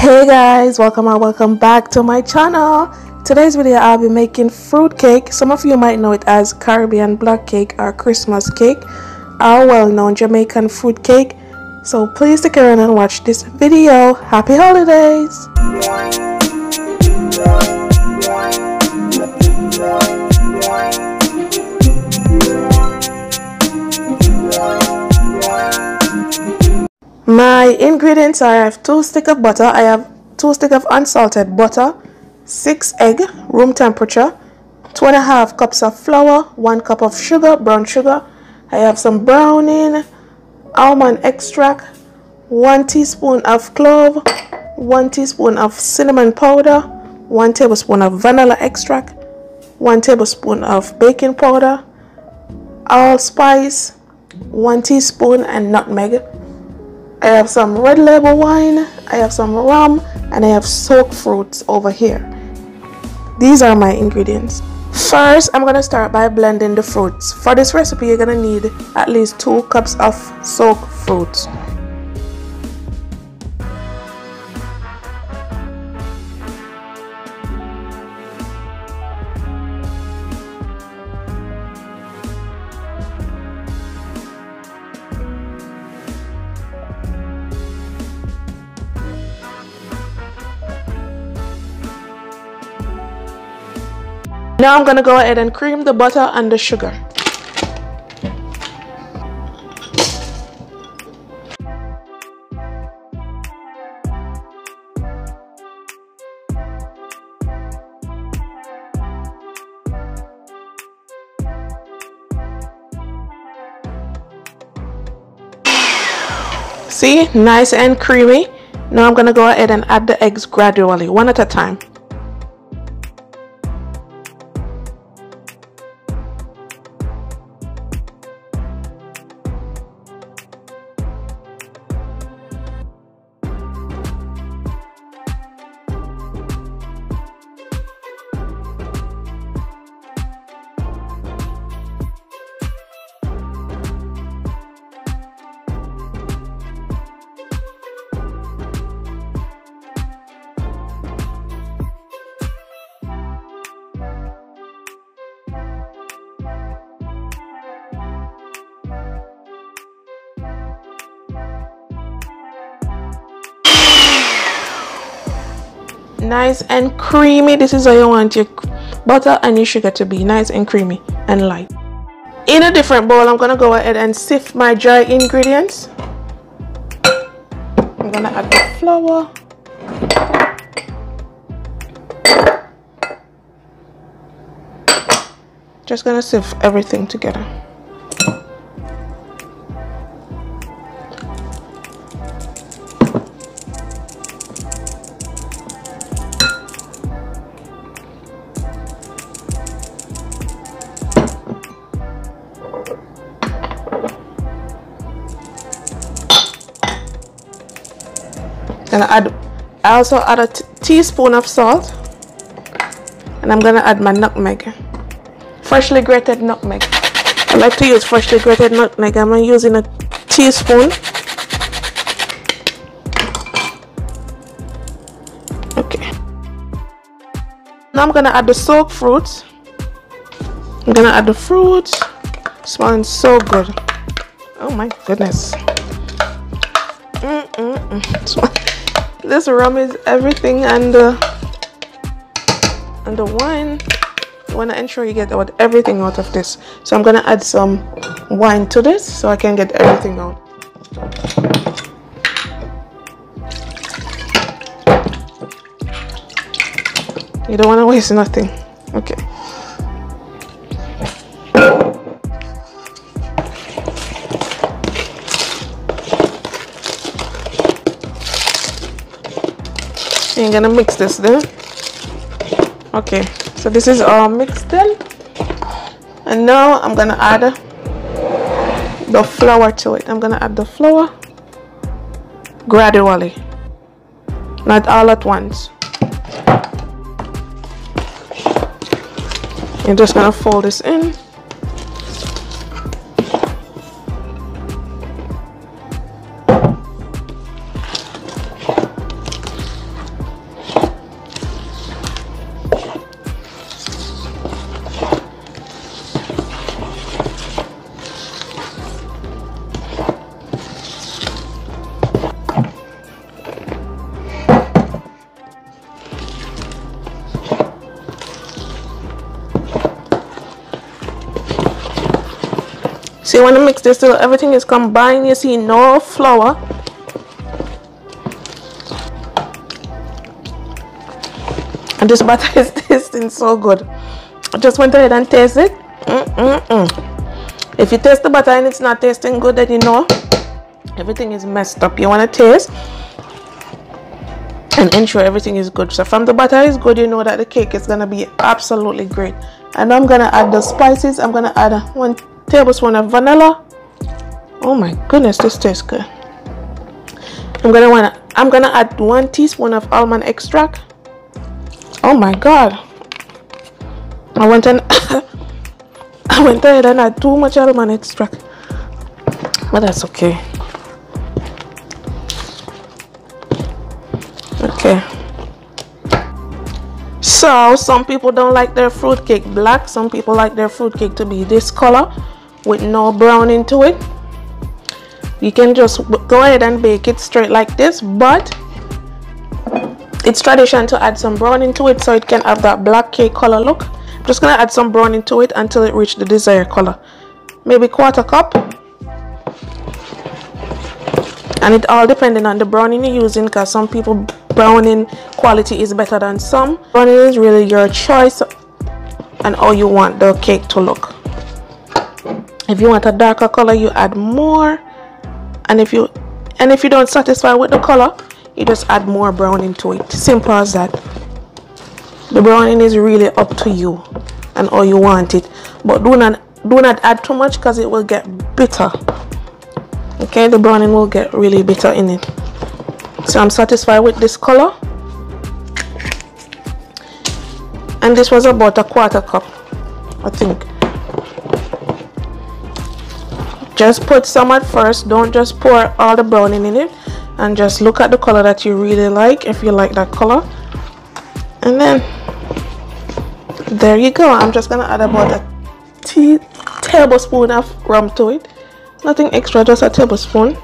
Hey guys, welcome back to my channel. Today's video I'll be making fruit cake. Some of you might know it as Caribbean black cake or Christmas cake, our well-known Jamaican fruit cake. So please stick around and watch this video. Happy holidays! My ingredients are: I have 2 sticks of butter, I have 2 sticks of unsalted butter, 6 eggs, room temperature, 2.5 cups of flour, 1 cup of sugar, brown sugar. I have some browning, almond extract, 1 teaspoon of clove, 1 teaspoon of cinnamon powder, 1 tablespoon of vanilla extract, 1 tablespoon of baking powder, allspice, 1 teaspoon, and nutmeg. I have some red label wine, I have some rum, and I have soaked fruits over here. These are my ingredients. First, I'm going to start by blending the fruits. For this recipe, you're going to need at least 2 cups of soaked fruits. Now I'm going to go ahead and cream the butter and the sugar. See, nice and creamy. Now I'm going to go ahead and add the eggs gradually, one at a time. Nice and creamy. This is how you want your butter and your sugar to be, nice and creamy and light. In a different bowl, I'm gonna go ahead and sift my dry ingredients. I'm gonna add the flour, just gonna sift everything together. I also add a teaspoon of salt, and I'm gonna add my nutmeg, freshly grated nutmeg. I like to use freshly grated nutmeg. I'm using a teaspoon. Okay. Now I'm gonna add the soaked fruits. I'm gonna add the fruits. Smells so good. Oh my goodness. This rum is everything, and the wine. You want to ensure you get everything out of this. So I'm gonna add some wine to this so I can get everything out. You don't want to waste nothing. Okay. I'm gonna mix this then. Okay, so this is all mixed in, and now I'm gonna add the flour to it. I'm gonna add the flour gradually, not all at once. You're just gonna fold this in. So you want to mix this till everything is combined. You see no flour. And this butter is tasting so good. I just went ahead and taste it. If you taste the butter and it's not tasting good, then you know everything is messed up. You want to taste and ensure everything is good. So from the butter is good, you know that the cake is going to be absolutely great. And I'm going to add the spices. I'm going to add 1 tablespoon of vanilla. Oh my goodness, this tastes good. I'm going to add 1 teaspoon of almond extract. Oh my god, I went ahead and had too much almond extract, but that's okay. Okay, so some people don't like their fruit cake black. Some people like their fruit cake to be this color with no brown into it. You can just go ahead and bake it straight like this, but it's tradition to add some brown into it so it can have that black cake color look. I'm just gonna add some brown into it until it reaches the desired color, maybe 1/4 cup. And it all depending on the browning you're using, because some people browning quality is better than some. Browning is really your choice and how you want the cake to look. If you want a darker color, you add more, and if you don't satisfy with the color, you just add more brown into it. Simple as that. The browning is really up to you and how you want it, but do not add too much because it will get bitter. Okay, the browning will get really bitter in it. So I'm satisfied with this color, and this was about 1/4 cup, I think. Just put some at first. Don't just pour all the browning in it, and just look at the color that you really like, if you like that color. And then there you go. I'm just gonna add about a tablespoon of rum to it. Nothing extra, just a tablespoon.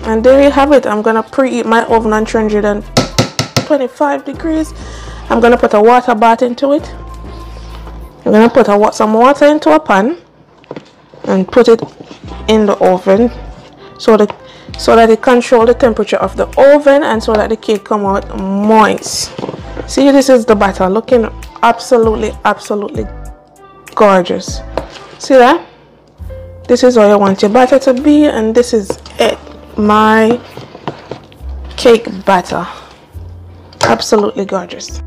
And there you have it. I'm gonna preheat my oven on 325 degrees. I'm gonna put a water bath into it. I'm gonna put some water into a pan and put it in the oven so that it control the temperature of the oven, and so that the cake come out moist. See, this is the batter looking absolutely gorgeous. See that? This is how you want your batter to be, and this is it, my cake batter. Absolutely gorgeous.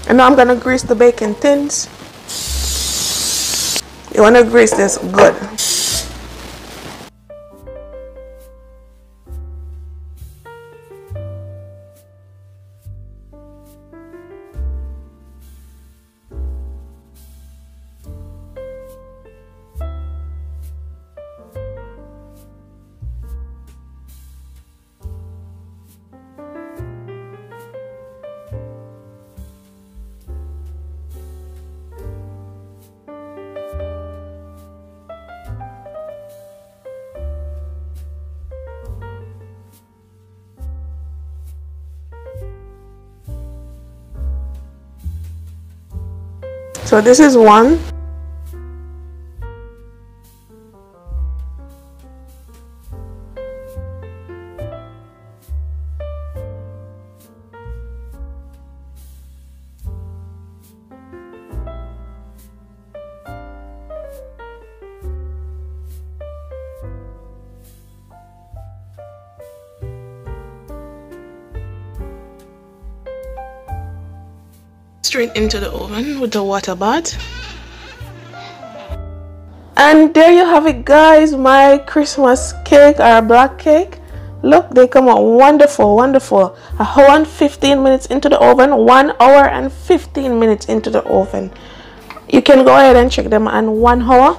And now I'm gonna grease the baking tins. You want to grease this good. So this is one. Straight into the oven with the water bath. And there you have it, guys, my Christmas cake, or black cake. Look, they come out wonderful. 1 hour and 15 minutes into the oven. 1 hour and 15 minutes into the oven. You can go ahead and check them on 1 hour.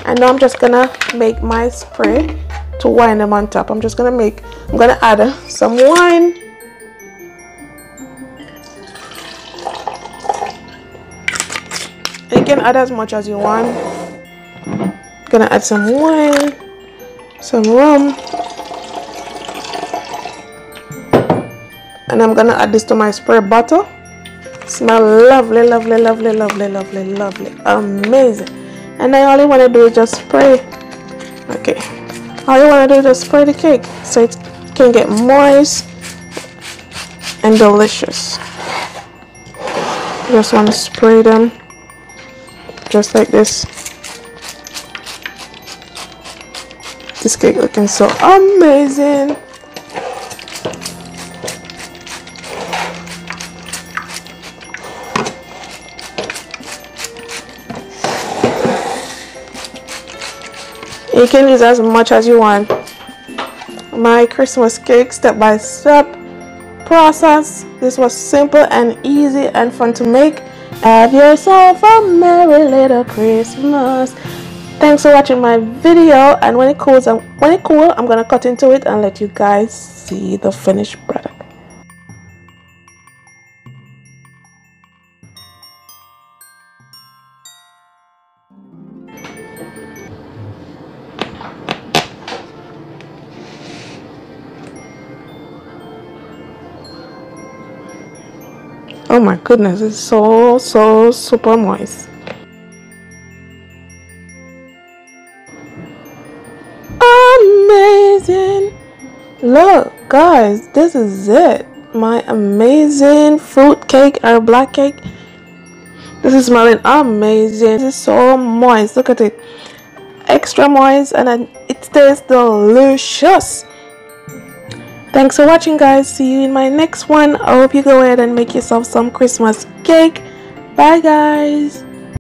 And now I'm just gonna make my spray to wine them on top. I'm gonna add some wine. You can add as much as you want. Gonna add some wine, some rum, and I'm gonna add this to my spray bottle. Smell lovely, lovely, lovely, lovely, lovely, lovely, amazing. And then all you want to do is just spray. Okay, all you want to do is just spray the cake so it can get moist and delicious. Just want to spray them just like this. This cake looking so amazing. You can use as much as you want. My Christmas cake step-by-step process. This was simple and easy and fun to make. Have yourself a merry little Christmas. Thanks for watching my video, and when it cools, I'm gonna cut into it and let you guys see the finished product. Oh my goodness, it's so super moist. Amazing. Look guys, this is it. My amazing fruit cake or black cake. This is smelling amazing. This is so moist. Look at it. Extra moist, and it tastes delicious. Thanks for watching guys. See you in my next one. I hope you go ahead and make yourself some Christmas cake. Bye guys.